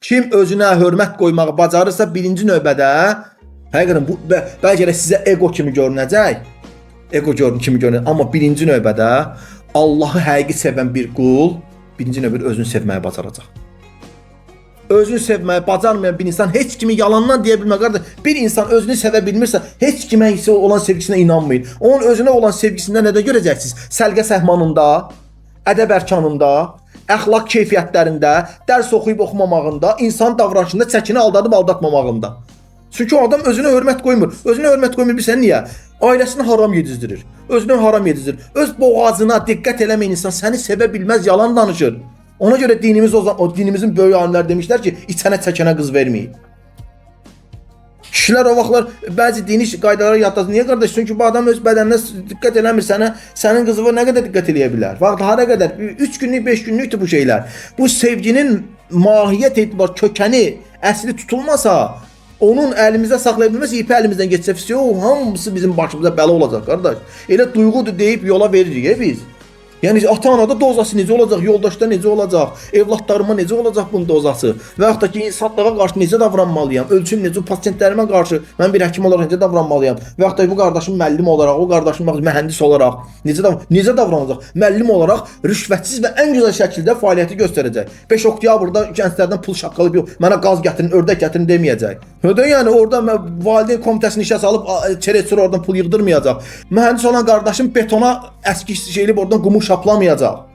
Kim özünə hörmət qoymağı bacarırsa birinci növbədə, həqiqətən bu bəlkə də sizə ego kimi görünəcək. Ego kimi görünəcək, amma birinci növbədə Allahı həqiqi sevən bir qul birinci növbədə özünü sevməyi bacaracaq. Özünü sevməyi bacarmayan bir insan heç kimi yalandan deyə bilməz qardaş. Bir insan özünü sevə bilmirsə, heç kimə olan sevgisinə inanmayın. Onun özünə olan sevgisində nədə görəcəksiniz? Səlqə səhmanında, ədəb ərkanında, əxlaq keyfiyyətlərində, dərs oxuyub oxumamağında, insan davranışında, çəkini aldadıb aldatmamağında. Çünki o adam özünə hörmət qoymur. Özünə hörmət qoymur bilsən niyə? Ailəsini haram yedizdirir. Özünü haram yedizdirir. Öz boğazına diqqət eləməyən insan səni sevə bilməz, yalan danışır. Ona görə dinimizin böyük alimlər demişlər ki, içənə çəkənə qız verməyin. Kişilər o vaxtlar bəzi dini qaydalara yadlasın. Niyə qardaş? Çünki bu adam öz bədəninə diqqət eləmir sənə, sənin qızına nə qədər diqqət eləyə bilər? Vaxt hara qədər? 3 günlük, 5 günlükdür bu şeylər. Bu sevginin mahiyyət etibar kökəni, əsli tutulmasa, onun əlimizdə saxlaya bilməsə, ipi əlimizdən geçsə, hamısı bizim başımıza bəla olacaq qardaş. Elə duyğudur deyib yola veririk biz. Yəni ata-anada dozası necə olacaq, yoldaşda necə olacaq, evlatlarıma necə olacaq bunun dozası və yaxud da ki, insanlığa qarşı necə davranmalıyam, ölçüm necə, pasientlərimə qarşı mən bir həkim olaraq necə davranmalıyam və yaxud da bu qardaşım müəllim olaraq, o qardaşım mühəndis olaraq necə davranacaq? Müəllim olaraq rüşvətsiz və ən gözəl şəkildə fəaliyyəti göstərəcək. 5 oktyabrda gənclərdən pul şaqqalıb yox, mənə qaz gətirin, ördək gətirin deməyəcək. Yəni orada valideyn komitəsini işə salıb çerezçi oradan pul yığdırmayacaq. Mühəndis olan qardaşım betona əski şeylib oradan qumu şaplamayacaq.